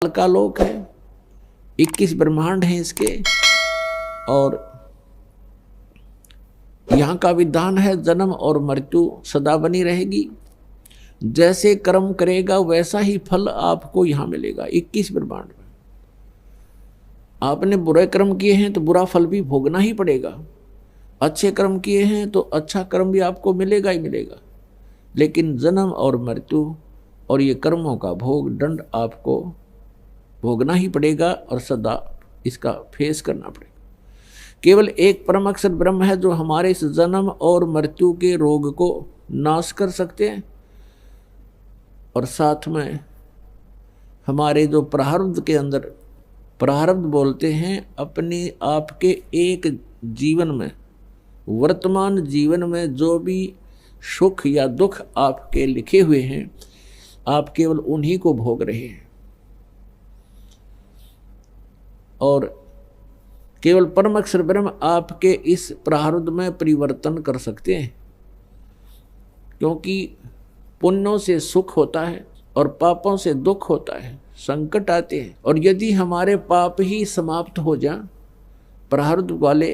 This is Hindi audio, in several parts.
का लोक है, 21 ब्रह्मांड हैं इसके, और यहाँ का विधान है जन्म और मृत्यु सदा बनी रहेगी। जैसे कर्म करेगा वैसा ही फल आपको यहाँ मिलेगा। 21 ब्रह्मांड में आपने बुरे कर्म किए हैं तो बुरा फल भी भोगना ही पड़ेगा, अच्छे कर्म किए हैं तो अच्छा कर्म भी आपको मिलेगा ही मिलेगा। लेकिन जन्म और मृत्यु और ये कर्मों का भोग दंड आपको भोगना ही पड़ेगा और सदा इसका फेस करना पड़ेगा। केवल एक परम अक्षर ब्रह्म है जो हमारे इस जन्म और मृत्यु के रोग को नाश कर सकते हैं, और साथ में हमारे जो प्रारब्ध के अंदर, प्रारब्ध बोलते हैं अपने आपके एक जीवन में, वर्तमान जीवन में जो भी सुख या दुख आपके लिखे हुए हैं, आप केवल उन्हीं को भोग रहे हैं। और केवल परम अक्षर ब्रह्म आपके इस प्रारब्ध में परिवर्तन कर सकते हैं, क्योंकि पुण्यों से सुख होता है और पापों से दुख होता है, संकट आते हैं। और यदि हमारे पाप ही समाप्त हो जाएं प्रारब्ध वाले,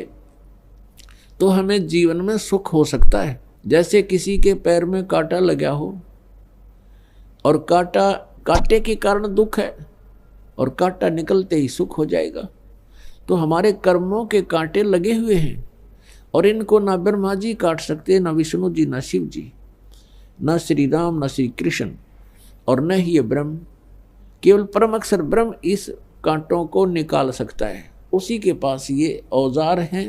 तो हमें जीवन में सुख हो सकता है। जैसे किसी के पैर में कांटा लगा हो और कांटे के कारण दुख है और कांटा निकलते ही सुख हो जाएगा। तो हमारे कर्मों के कांटे लगे हुए हैं और इनको ना ब्रह्मा जी काट सकते, ना विष्णु जी, ना शिव जी, ना श्री राम, ना श्री कृष्ण, और न ही ये ब्रह्म। केवल परम अक्षर ब्रह्म इस कांटों को निकाल सकता है। उसी के पास ये औजार हैं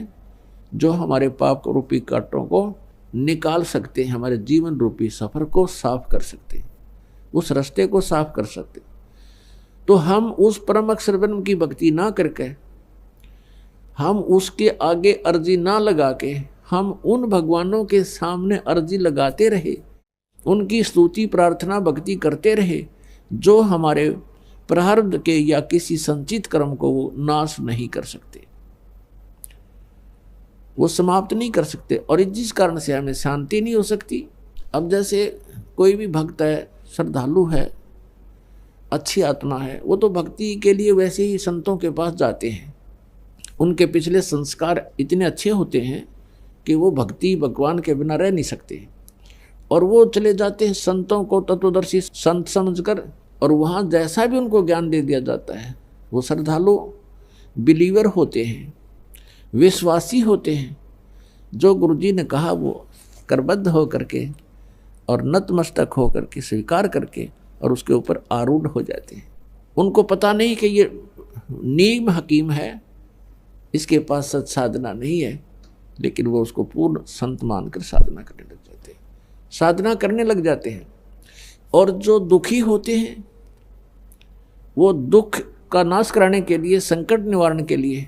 जो हमारे पाप रूपी कांटों को निकाल सकते हैं, हमारे जीवन रूपी सफर को साफ कर सकते हैं, उस रास्ते को साफ कर सकते हैं। तो हम उस परम अक्षर ब्रह्म की भक्ति ना करके, हम उसके आगे अर्जी ना लगा के, हम उन भगवानों के सामने अर्जी लगाते रहे, उनकी स्तुति प्रार्थना भक्ति करते रहे, जो हमारे प्रारब्ध के या किसी संचित कर्म को वो नाश नहीं कर सकते, वो समाप्त नहीं कर सकते, और जिस कारण से हमें शांति नहीं हो सकती। अब जैसे कोई भी भक्त है, श्रद्धालु है, अच्छी आत्मा है, वो तो भक्ति के लिए वैसे ही संतों के पास जाते हैं। उनके पिछले संस्कार इतने अच्छे होते हैं कि वो भक्ति भगवान के बिना रह नहीं सकते, और वो चले जाते हैं संतों को तत्वदर्शी संत समझकर, और वहाँ जैसा भी उनको ज्ञान दे दिया जाता है। वो श्रद्धालु बिलीवर होते हैं, विश्वासी होते हैं, जो गुरुजी ने कहा वो करबद्ध हो करके और नतमस्तक हो करके स्वीकार करके और उसके ऊपर आरूढ़ हो जाते हैं। उनको पता नहीं कि ये नीम हकीम है, इसके पास सच साधना नहीं है, लेकिन वो उसको पूर्ण संत मानकर साधना करने लग जाते हैं, साधना करने लग जाते हैं। और जो दुखी होते हैं, वो दुख का नाश कराने के लिए, संकट निवारण के लिए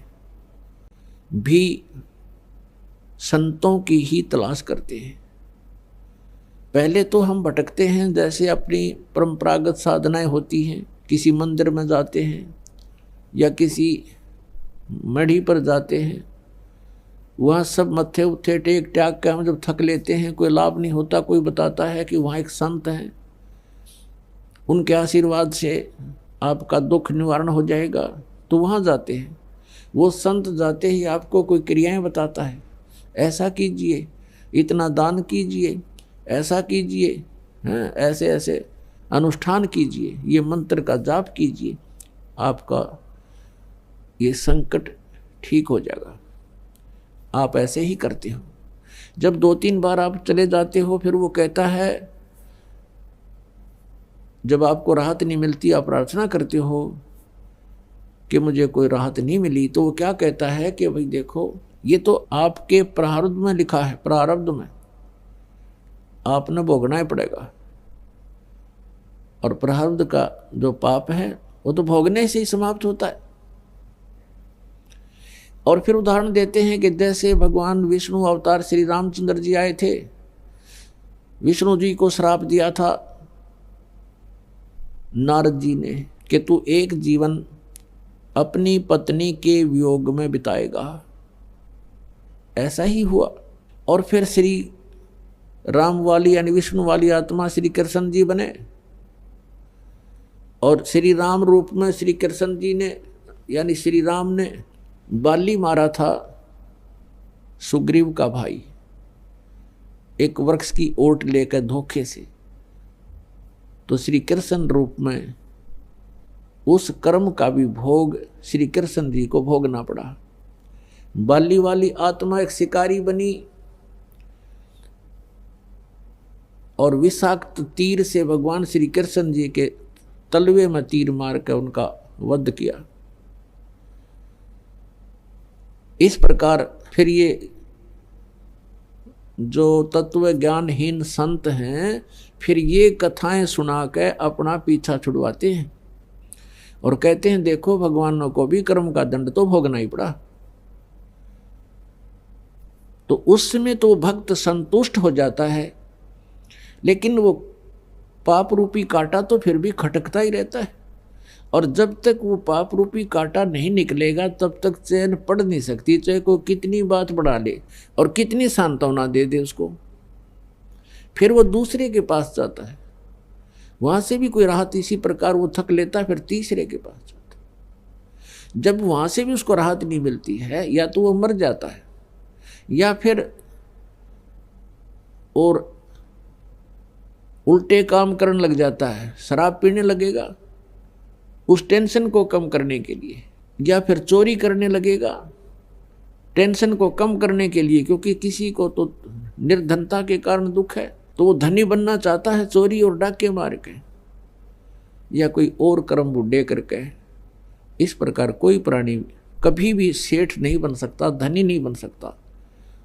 भी संतों की ही तलाश करते हैं। पहले तो हम भटकते हैं, जैसे अपनी परंपरागत साधनाएं होती हैं, किसी मंदिर में जाते हैं या किसी मढ़ी पर जाते हैं, वहाँ सब मत्थे उत्थे टेक टाक के हम जब थक लेते हैं, कोई लाभ नहीं होता। कोई बताता है कि वहाँ एक संत हैं, उनके आशीर्वाद से आपका दुख निवारण हो जाएगा, तो वहाँ जाते हैं। वो संत जाते ही आपको कोई क्रियाएं बताता है, ऐसा कीजिए, इतना दान कीजिए, ऐसा कीजिए, ऐसे ऐसे अनुष्ठान कीजिए, ये मंत्र का जाप कीजिए, आपका ये संकट ठीक हो जाएगा। आप ऐसे ही करते हो। जब 2-3 बार आप चले जाते हो, फिर वो कहता है, जब आपको राहत नहीं मिलती, आप प्रार्थना करते हो कि मुझे कोई राहत नहीं मिली, तो वो क्या कहता है कि भाई देखो, ये तो आपके प्रारब्ध में लिखा है, प्रारब्ध में आपने भोगना ही पड़ेगा, और प्रारब्ध का जो पाप है वो तो भोगने से ही समाप्त होता है। और फिर उदाहरण देते हैं कि जैसे भगवान विष्णु अवतार श्री रामचंद्र जी आए थे, विष्णु जी को श्राप दिया था नारद जी ने कि तू एक जीवन अपनी पत्नी के वियोग में बिताएगा। ऐसा ही हुआ। और फिर श्री राम वाली यानी विष्णु वाली आत्मा श्री कृष्ण जी बने, और श्री राम रूप में श्री कृष्ण जी ने यानी श्री राम ने बाली मारा था सुग्रीव का भाई, एक वृक्ष की ओट लेकर धोखे से। तो श्री कृष्ण रूप में उस कर्म का भी भोग श्री कृष्ण जी को भोगना पड़ा। बाली वाली आत्मा एक शिकारी बनी और विषाक्त तीर से भगवान श्री कृष्ण जी के तलवे में तीर मार कर उनका वध किया। इस प्रकार फिर ये जो तत्व ज्ञानहीन संत हैं फिर ये कथाएं सुना के अपना पीछा छुड़वाते हैं और कहते हैं देखो भगवानों को भी कर्म का दंड तो भोगना ही पड़ा। तो उस समय तो भक्त संतुष्ट हो जाता है, लेकिन वो पाप रूपी कांटा तो फिर भी खटकता ही रहता है और जब तक वो पाप रूपी कांटा नहीं निकलेगा तब तक चैन पड़ नहीं सकती, चाहे कोई कितनी बात बढ़ा ले और कितनी सांत्वना दे दे उसको। फिर वो दूसरे के पास जाता है, वहां से भी कोई राहत इसी प्रकार वो थक लेता है, फिर तीसरे के पास जाता है। जब वहां से भी उसको राहत नहीं मिलती है या तो वो मर जाता है या फिर और उल्टे काम करने लग जाता है, शराब पीने लगेगा उस टेंशन को कम करने के लिए, या फिर चोरी करने लगेगा टेंशन को कम करने के लिए, क्योंकि किसी को तो निर्धनता के कारण दुख है तो वो धनी बनना चाहता है चोरी और डाके मार के या कोई और कर्म बुढ़े करके। इस प्रकार कोई प्राणी कभी भी सेठ नहीं बन सकता, धनी नहीं बन सकता,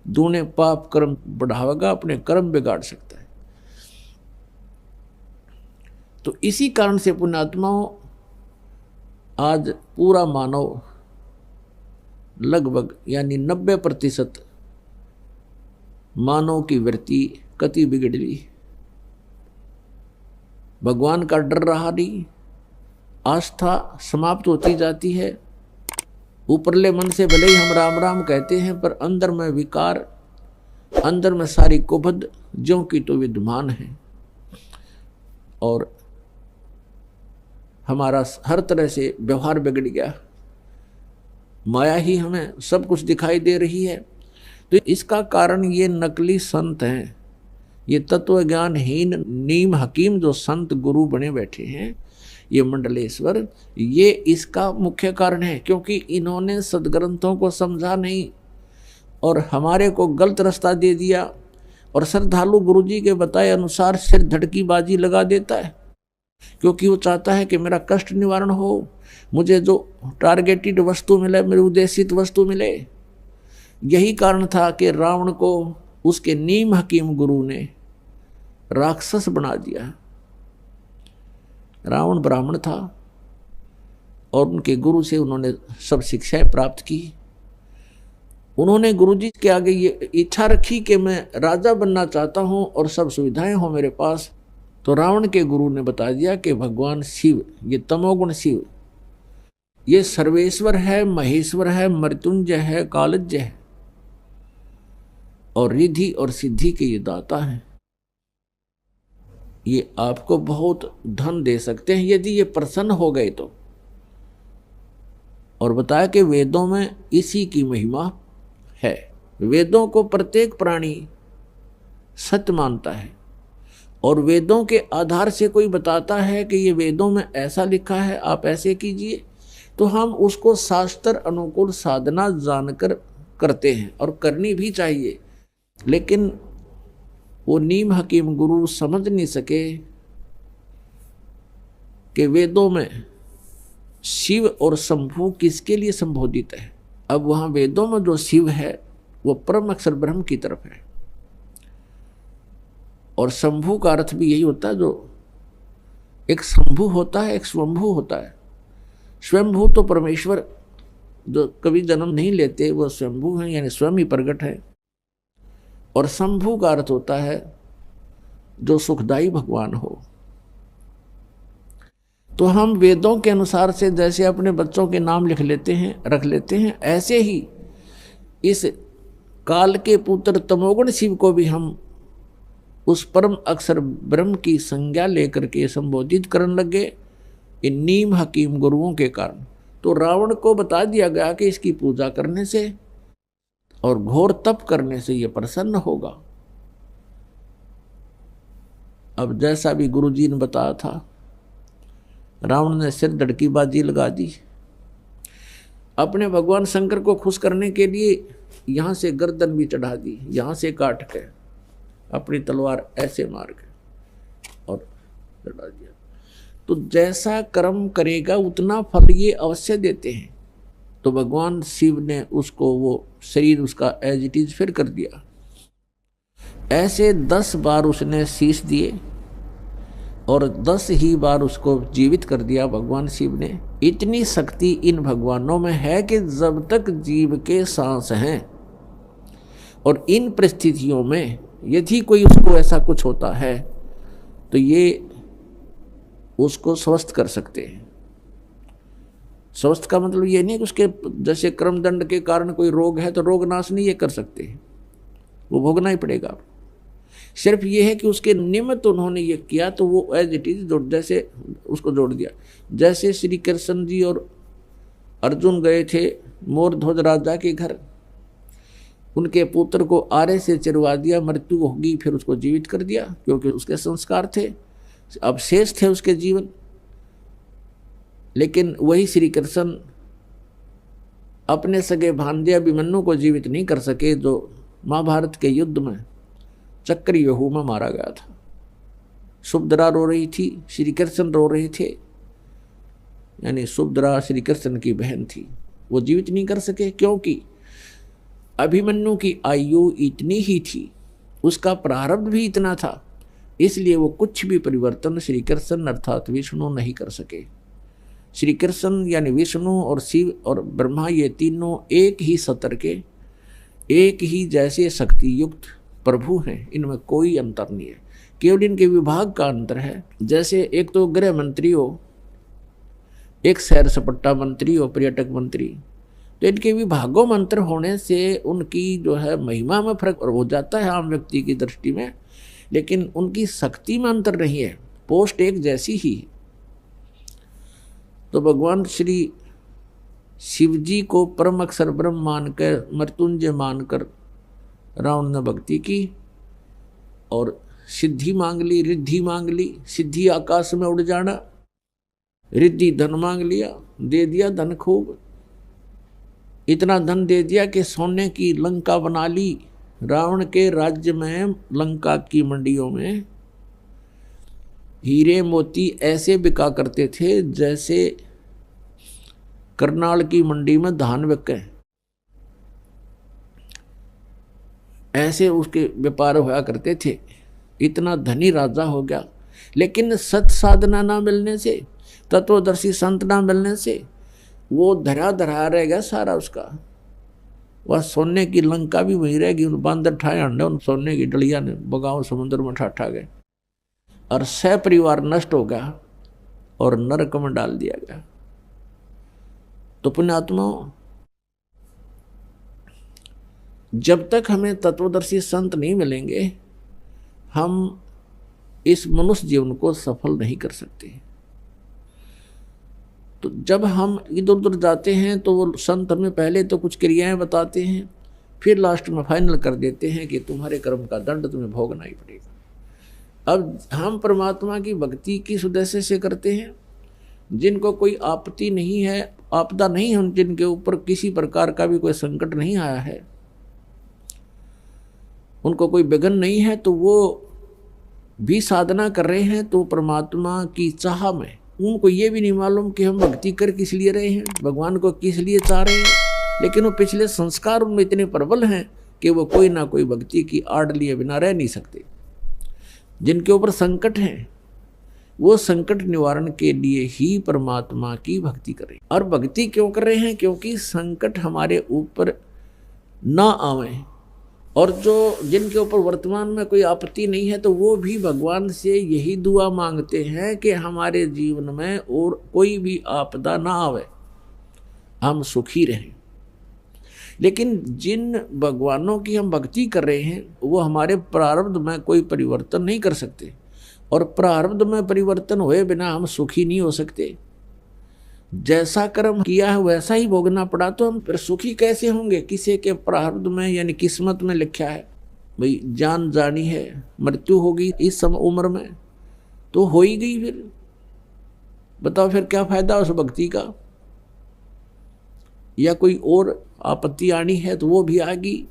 दूने पाप कर्म बढ़ावेगा, अपने कर्म बिगाड़ सकता है। तो इसी कारण से पुण्यात्माओं आज पूरा मानव लगभग यानी 90% मानव की वृत्ति कति बिगड़ ली। भगवान का डर रहा नहीं, आस्था समाप्त होती जाती है। ऊपरले मन से भले ही हम राम राम कहते हैं पर अंदर में विकार, अंदर में सारी कुबद ज्यों की तो विद्यमान है और हमारा हर तरह से व्यवहार बिगड़ गया। माया ही हमें सब कुछ दिखाई दे रही है। तो इसका कारण ये नकली संत हैं, ये तत्व ज्ञानहीन नीम हकीम जो संत गुरु बने बैठे हैं, ये मंडलेश्वर, ये इसका मुख्य कारण है। क्योंकि इन्होंने सदग्रंथों को समझा नहीं और हमारे को गलत रास्ता दे दिया और श्रद्धालु गुरुजी के बताए अनुसार सिर धड़की बाजी लगा देता है, क्योंकि वो चाहता है कि मेरा कष्ट निवारण हो, मुझे जो टारगेटेड वस्तु मिले, मेरी उद्देशित वस्तु मिले। यही कारण था कि रावण को उसके नीम हकीम गुरु ने राक्षस बना दिया। रावण ब्राह्मण था और उनके गुरु से उन्होंने सब शिक्षाएं प्राप्त की। उन्होंने गुरुजी के आगे ये इच्छा रखी कि मैं राजा बनना चाहता हूं और सब सुविधाएं हो मेरे पास। तो रावण के गुरु ने बता दिया कि भगवान शिव, ये तमोगुण शिव, ये सर्वेश्वर है, महेश्वर है, मृत्युंजय है, कालज्य है और रिद्धि और सिद्धि के ये दाता हैं। ये आपको बहुत धन दे सकते हैं यदि ये प्रसन्न हो गए तो। और बताया कि वेदों में इसी की महिमा है। वेदों को प्रत्येक प्राणी सत्य मानता है और वेदों के आधार से कोई बताता है कि ये वेदों में ऐसा लिखा है, आप ऐसे कीजिए, तो हम उसको शास्त्र अनुकूल साधना जानकर करते हैं और करनी भी चाहिए। लेकिन वो नीम हकीम गुरु समझ नहीं सके कि वेदों में शिव और शंभु किसके लिए संबोधित है। अब वहां वेदों में जो शिव है वो परम अक्षर ब्रह्म की तरफ है और शंभु का अर्थ भी यही होता है, जो एक शंभु होता है एक स्वयंभू होता है। स्वयंभू तो परमेश्वर जो कभी जन्म नहीं लेते वो स्वयंभू हैं, यानी स्वयं ही प्रकट है। और शंभु का अर्थ होता है जो सुखदायी भगवान हो। तो हम वेदों के अनुसार से जैसे अपने बच्चों के नाम लिख लेते हैं, रख लेते हैं, ऐसे ही इस काल के पुत्र तमोगुण शिव को भी हम उस परम अक्षर ब्रह्म की संज्ञा लेकर के संबोधित करने लगे इन नीम हकीम गुरुओं के कारण। तो रावण को बता दिया गया कि इसकी पूजा करने से और घोर तप करने से ये प्रसन्न होगा। अब जैसा भी गुरुजी ने बताया था, रावण ने सिर धड़की बाजी लगा दी। अपने भगवान शंकर को खुश करने के लिए यहाँ से गर्दन भी चढ़ा दी, यहाँ से काट के अपनी तलवार ऐसे मार के और चढ़ा दिया। तो जैसा कर्म करेगा उतना फल ये अवश्य देते हैं। तो भगवान शिव ने उसको वो शरीर उसका एज इट इज फिर कर दिया। ऐसे 10 बार उसने शीश दिए और 10 ही बार उसको जीवित कर दिया भगवान शिव ने। इतनी शक्ति इन भगवानों में है कि जब तक जीव के सांस हैं और इन परिस्थितियों में यदि कोई उसको ऐसा कुछ होता है तो ये उसको स्वस्थ कर सकते हैं। स्वस्थ का मतलब ये नहीं कि उसके जैसे कर्मदंड के कारण कोई रोग है तो रोग नाश नहीं ये कर सकते, वो भोगना ही पड़ेगा। सिर्फ ये है कि उसके निमित्त उन्होंने ये किया तो वो एज इट इज जैसे उसको जोड़ दिया। जैसे श्री कृष्ण जी और अर्जुन गए थे मोर ध्वज राजा के घर, उनके पुत्र को आरे से चिरवा दिया, मृत्यु होगी, फिर उसको जीवित कर दिया क्योंकि उसके संस्कार थे, अब शेष थे उसके जीवन। लेकिन वही श्री कृष्ण अपने सगे भांजे अभिमन्यु को जीवित नहीं कर सके, जो महाभारत के युद्ध में चक्रव्यूह में मारा गया था। सुभद्रा रो रही थी, श्री कृष्ण रो रहे थे, यानी सुभद्रा श्री कृष्ण की बहन थी, वो जीवित नहीं कर सके क्योंकि अभिमन्यु की आयु इतनी ही थी, उसका प्रारब्ध भी इतना था, इसलिए वो कुछ भी परिवर्तन श्री कृष्ण अर्थात विष्णु नहीं कर सके। श्री कृष्ण यानी विष्णु और शिव और ब्रह्मा ये तीनों एक ही सतर के एक ही जैसे शक्ति युक्त प्रभु हैं, इनमें कोई अंतर नहीं है, केवल इनके विभाग का अंतर है। जैसे एक तो गृह मंत्री हो, एक सैर सपट्टा मंत्री हो, पर्यटक मंत्री, तो इनके विभागों में अंतर होने से उनकी जो है महिमा में फर्क हो जाता है आम व्यक्ति की दृष्टि में, लेकिन उनकी शक्ति में अंतर नहीं है, पोस्ट एक जैसी ही है। तो भगवान श्री शिव जी को परम अक्षर ब्रह्म मानकर, मृत्युंजय मानकर रावण ने भक्ति की और सिद्धि मांग ली, रिद्धि मांग ली। सिद्धि आकाश में उड़ जाना, रिद्धि धन मांग लिया, दे दिया धन खूब, इतना धन दे दिया कि सोने की लंका बना ली। रावण के राज्य में लंका की मंडियों में हीरे मोती ऐसे बिका करते थे जैसे करनाल की मंडी में धान बिके, ऐसे उसके व्यापार हुआ करते थे। इतना धनी राजा हो गया, लेकिन सत साधना ना मिलने से, तत्वदर्शी संत ना मिलने से वो धरा धरा रह गया सारा उसका। वह सोने की लंका भी वहीं रहेगी, उन बांदर ठाए अंडे उन सोने की डलिया ने बगाओ समुद्र में ठा गए और सह परिवार नष्ट हो गया और नरक में डाल दिया गया। तो पुण्यात्माओं, जब तक हमें तत्वदर्शी संत नहीं मिलेंगे हम इस मनुष्य जीवन को सफल नहीं कर सकते। तो जब हम इधर उधर जाते हैं तो वो संत हमें पहले तो कुछ क्रियाएं बताते हैं, फिर लास्ट में फाइनल कर देते हैं कि तुम्हारे कर्म का दंड तुम्हें भोगना ही पड़ेगा। अब हम परमात्मा की भक्ति किस उद्देश्य से करते हैं? जिनको कोई आपत्ति नहीं है, आपदा नहीं है, जिनके ऊपर किसी प्रकार का भी कोई संकट नहीं आया है, उनको कोई विघ्न नहीं है, तो वो भी साधना कर रहे हैं। तो परमात्मा की चाह में उनको ये भी नहीं मालूम कि हम भक्ति कर किस लिए रहे हैं, भगवान को किस लिए चाह रहे हैं, लेकिन वो पिछले संस्कार उनमें इतने प्रबल हैं कि वो कोई ना कोई भक्ति की आड़ लिए बिना रह नहीं सकते। जिनके ऊपर संकट हैं वो संकट निवारण के लिए ही परमात्मा की भक्ति करें। और भक्ति क्यों कर रहे हैं? क्योंकि संकट हमारे ऊपर ना आवे। और जो जिनके ऊपर वर्तमान में कोई आपत्ति नहीं है तो वो भी भगवान से यही दुआ मांगते हैं कि हमारे जीवन में और कोई भी आपदा ना आवे, हम सुखी रहें। लेकिन जिन भगवानों की हम भक्ति कर रहे हैं वो हमारे प्रारब्ध में कोई परिवर्तन नहीं कर सकते, और प्रारब्ध में परिवर्तन हुए बिना हम सुखी नहीं हो सकते। जैसा कर्म किया है वैसा ही भोगना पड़ा, तो हम फिर सुखी कैसे होंगे? किसी के प्रारब्ध में यानी किस्मत में लिखा है भाई जान जानी है, मृत्यु होगी इस समय उम्र में, तो हो ही गई। फिर बताओ फिर क्या फायदा उस भक्ति का? या कोई और आपत्ति आनी है तो वो भी आ गई।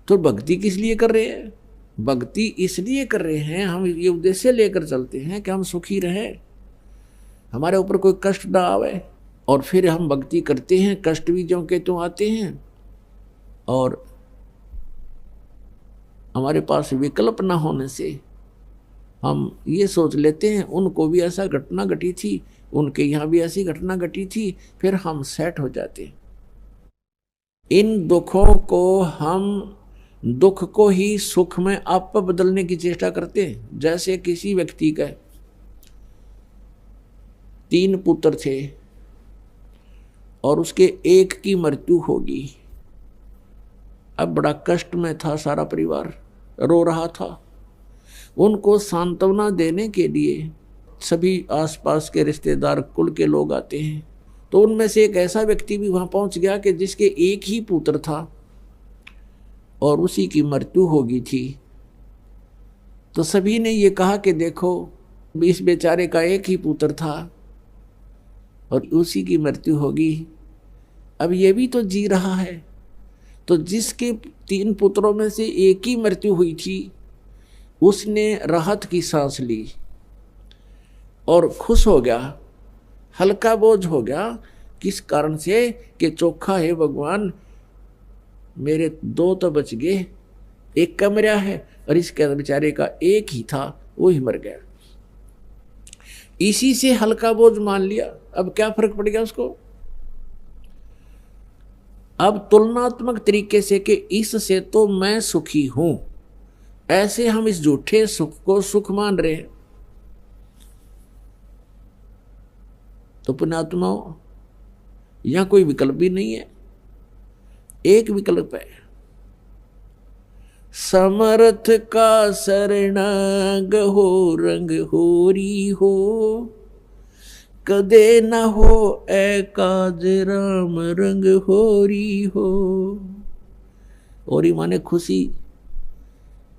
तो भक्ति किस लिए कर रहे हैं? भक्ति इसलिए कर रहे हैं, हम ये उद्देश्य लेकर चलते हैं कि हम सुखी रहें, हमारे ऊपर कोई कष्ट ना आवे। और फिर हम भक्ति करते हैं, कष्ट भी ज्यों के त्यों आते हैं, और हमारे पास विकल्प ना होने से हम ये सोच लेते हैं उनको भी ऐसा घटना घटी थी, उनके यहाँ भी ऐसी घटना घटी थी, फिर हम सेट हो जाते हैं। इन दुखों को हम दुख को ही सुख में आप बदलने की चेष्टा करते हैं। जैसे किसी व्यक्ति का 3 पुत्र थे और उसके एक की मृत्यु होगी। अब बड़ा कष्ट में था, सारा परिवार रो रहा था। उनको सांत्वना देने के लिए सभी आसपास के रिश्तेदार कुल के लोग आते हैं। तो उनमें से एक ऐसा व्यक्ति भी वहां पहुंच गया कि जिसके एक ही पुत्र था और उसी की मृत्यु होगी थी। तो सभी ने ये कहा कि देखो इस बेचारे का एक ही पुत्र था और उसी की मृत्यु होगी, अब ये भी तो जी रहा है। तो जिसके 3 पुत्रों में से एक ही मृत्यु हुई थी उसने राहत की सांस ली और खुश हो गया, हल्का बोझ हो गया। किस कारण से? कि चोखा है भगवान, मेरे 2 तो बच गए, एक का मरा है और इसके बेचारे का एक ही था वो ही मर गया। इसी से हल्का बोझ मान लिया। अब क्या फर्क पड़ गया उसको? अब तुलनात्मक तरीके से कि इससे तो मैं सुखी हूं, ऐसे हम इस झूठे सुख को सुख मान रहे हैं। तो पुण्यात्माओं, यहां कोई विकल्प भी नहीं है, एक विकल्प है, समर्थ का शरणागत हो रंग होरी हो, कदे न हो एकाज राम रंग होरी हो। होरी माने खुशी।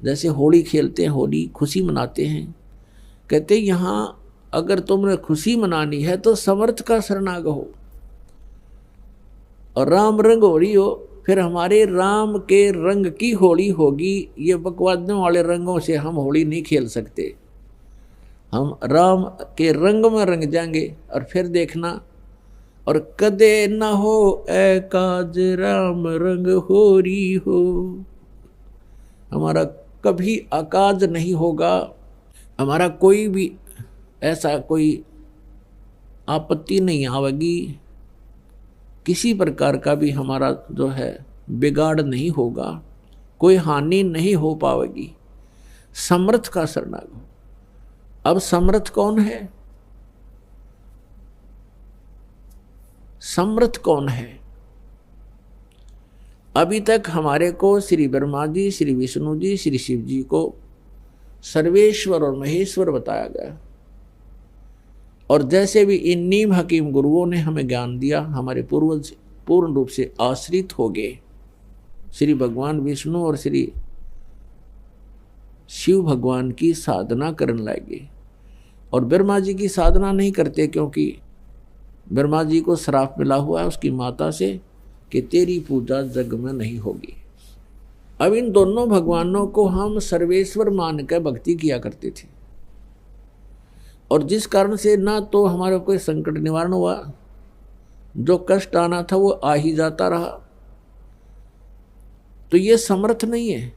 जैसे होली खेलते हैं, होली खुशी मनाते हैं। कहते यहाँ अगर तुमने खुशी मनानी है तो समर्थ का शरणागत हो और राम रंग होली हो। फिर हमारे राम के रंग की होली होगी। ये बकवादों वाले रंगों से हम होली नहीं खेल सकते। हम राम के रंग में रंग जाएंगे और फिर देखना। और कदे न हो एकाज राम रंग होरी हो, हमारा कभी अकाज नहीं होगा, हमारा कोई भी ऐसा कोई आपत्ति नहीं आवेगी, किसी प्रकार का भी हमारा जो है बिगाड़ नहीं होगा, कोई हानि नहीं हो पाएगी। समर्थ का शरणागत। अब समर्थ कौन है? समर्थ कौन है? अभी तक हमारे को श्री ब्रह्मा जी, श्री विष्णु जी, श्री शिव जी को सर्वेश्वर और महेश्वर बताया गया। और जैसे भी इन नीम हकीम गुरुओं ने हमें ज्ञान दिया, हमारे पूर्वज पूर्ण रूप से आश्रित हो गए। श्री भगवान विष्णु और श्री शिव भगवान की साधना करने लगे। और ब्रह्मा जी की साधना नहीं करते, क्योंकि ब्रह्मा जी को श्राप मिला हुआ है उसकी माता से कि तेरी पूजा जग में नहीं होगी। अब इन दोनों भगवानों को हम सर्वेश्वर मान कर भक्ति किया करते थे, और जिस कारण से ना तो हमारे कोई संकट निवारण हुआ, जो कष्ट आना था वो आ ही जाता रहा। तो ये समर्थ नहीं है।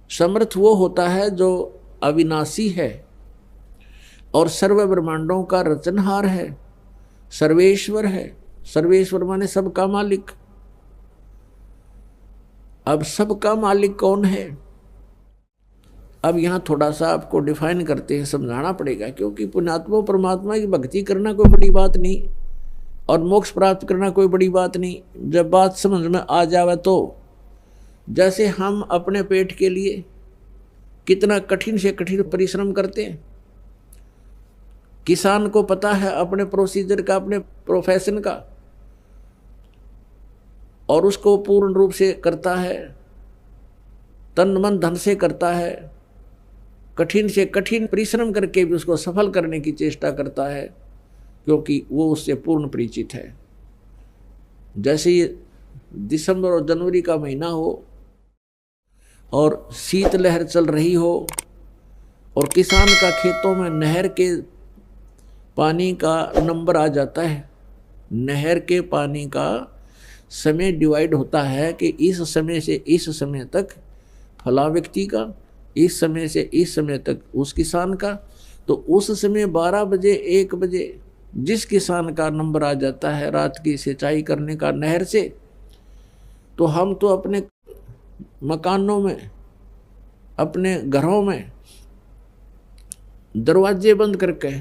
समर्थ वो होता है जो अविनाशी है और सर्व ब्रह्मांडों का रचनहार है, सर्वेश्वर है। सर्वेश्वर माने सबका मालिक। अब सबका मालिक कौन है? अब यहाँ थोड़ा सा आपको डिफाइन करते हैं, समझाना पड़ेगा, क्योंकि पुण्यात्मा परमात्मा की भक्ति करना कोई बड़ी बात नहीं और मोक्ष प्राप्त करना कोई बड़ी बात नहीं। जब बात समझ में आ जावे तो जैसे हम अपने पेट के लिए कितना कठिन से कठिन परिश्रम करते हैं, किसान को पता है अपने प्रोसीजर का, अपने प्रोफेशन का, और उसको पूर्ण रूप से करता है, तन मन धन से करता है, कठिन से कठिन परिश्रम करके भी उसको सफल करने की चेष्टा करता है, क्योंकि वो उससे पूर्ण परिचित है। जैसे ये दिसंबर और जनवरी का महीना हो और शीतलहर चल रही हो और किसान का खेतों में नहर के पानी का नंबर आ जाता है, नहर के पानी का समय डिवाइड होता है कि इस समय से इस समय तक फला व्यक्ति का, इस समय से इस समय तक उस किसान का, तो उस समय 12 बजे 1 बजे जिस किसान का नंबर आ जाता है रात की सिंचाई करने का नहर से, तो हम तो अपने मकानों में, अपने घरों में दरवाजे बंद करके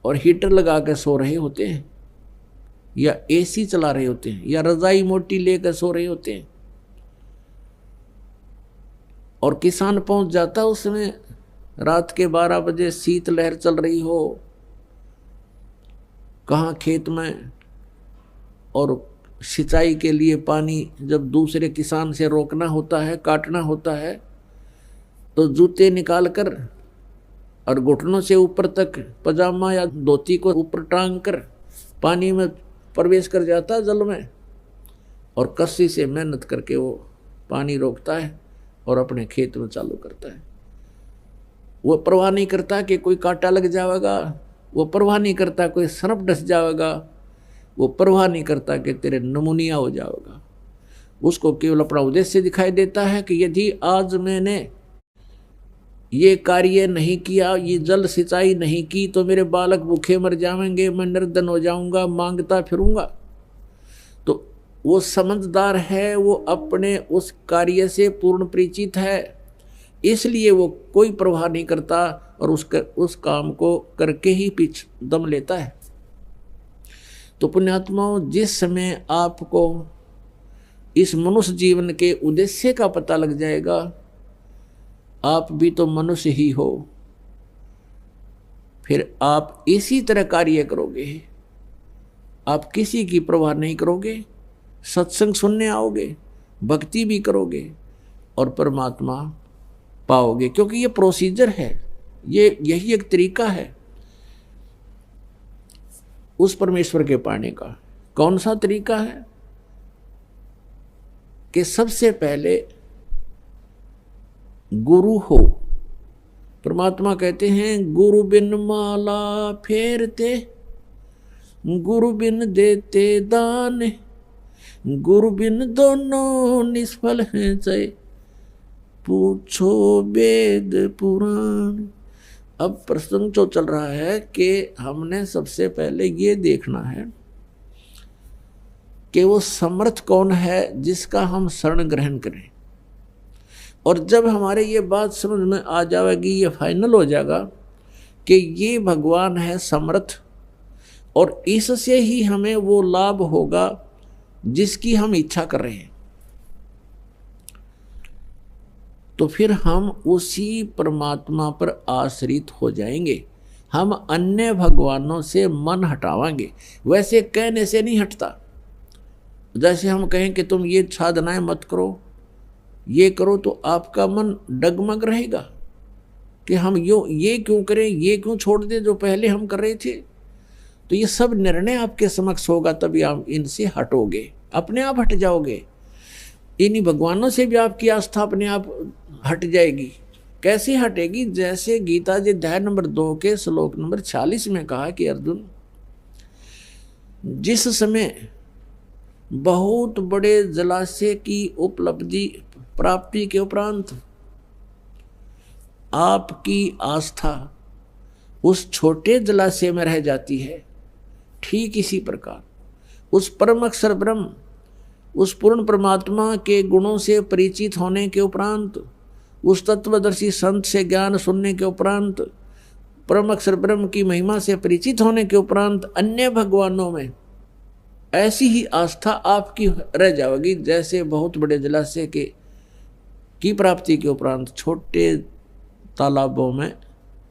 और हीटर लगा के सो रहे होते हैं, या एसी चला रहे होते हैं, या रजाई मोटी लेकर सो रहे होते हैं। और किसान पहुंच जाता उस समय रात के 12 बजे, शीतलहर चल रही हो कहाँ खेत में, और सिंचाई के लिए पानी जब दूसरे किसान से रोकना होता है, काटना होता है, तो जूते निकाल कर और घुटनों से ऊपर तक पजामा या धोती को ऊपर टांग कर पानी में प्रवेश कर जाता है जल में, और कस्सी से मेहनत करके वो पानी रोकता है और अपने खेत में चालू करता है। वो परवाह नहीं करता कि कोई कांटा लग जाएगा, वो परवाह नहीं करता कोई सर्प डस जाएगा, वो परवाह नहीं करता कि तेरे नमूनिया हो जाएगा। उसको केवल अपना उद्देश्य दिखाई देता है कि यदि आज मैंने ये कार्य नहीं किया, ये जल सिंचाई नहीं की, तो मेरे बालक भूखे मर जाएंगे, मैं निर्धन हो जाऊंगा, मांगता फिरूंगा। तो वो समझदार है, वो अपने उस कार्य से पूर्ण परिचित है, इसलिए वो कोई परवाह नहीं करता और उस काम को करके ही पीछ दम लेता है। तो पुण्यात्माओं, जिस समय आपको इस मनुष्य जीवन के उद्देश्य का पता लग जाएगा, आप भी तो मनुष्य ही हो, फिर आप इसी तरह कार्य करोगे। आप किसी की परवाह नहीं करोगे, सत्संग सुनने आओगे, भक्ति भी करोगे और परमात्मा पाओगे, क्योंकि ये प्रोसीजर है, यही एक तरीका है उस परमेश्वर के पाने का। कौन सा तरीका है? कि सबसे पहले गुरु हो। परमात्मा कहते हैं, गुरु बिन माला फेरते, गुरु बिन देते दान, गुरु बिन दोनों निष्फल हैं, चाहे पूछो वेद पुराण। अब प्रसंग जो चल रहा है कि हमने सबसे पहले ये देखना है कि वो समर्थ कौन है जिसका हम शरण ग्रहण करें। और जब हमारे ये बात समझ में आ जाएगी, ये फाइनल हो जाएगा कि ये भगवान है समर्थ, और इससे ही हमें वो लाभ होगा जिसकी हम इच्छा कर रहे हैं, तो फिर हम उसी परमात्मा पर आश्रित हो जाएंगे। हम अन्य भगवानों से मन हटावांगे। वैसे कहने से नहीं हटता। जैसे हम कहें कि तुम ये साधनाएं मत करो, ये करो, तो आपका मन डगमग रहेगा कि हम ये क्यों करें, ये क्यों छोड़ दें जो पहले हम कर रहे थे। तो ये सब निर्णय आपके समक्ष होगा, तभी आप इनसे हटोगे, अपने आप हट जाओगे। इन्हीं भगवानों से भी आपकी आस्था अपने आप हट जाएगी। कैसे हटेगी? जैसे गीता जी अध्याय नंबर 2 के श्लोक नंबर 46 में कहा कि अर्जुन, जिस समय बहुत बड़े जलाशय की उपलब्धि प्राप्ति के उपरांत आपकी आस्था उस छोटे जलाशय में रह जाती है, ठीक इसी प्रकार उस परम अक्षर ब्रह्म, उस पूर्ण परमात्मा के गुणों से परिचित होने के उपरांत, उस तत्वदर्शी संत से ज्ञान सुनने के उपरांत, परम अक्षर ब्रह्म की महिमा से परिचित होने के उपरांत अन्य भगवानों में ऐसी ही आस्था आपकी रह जाएगी जैसे बहुत बड़े जलाशय की प्राप्ति के उपरांत छोटे तालाबों में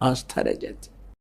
आस्था रह जाती।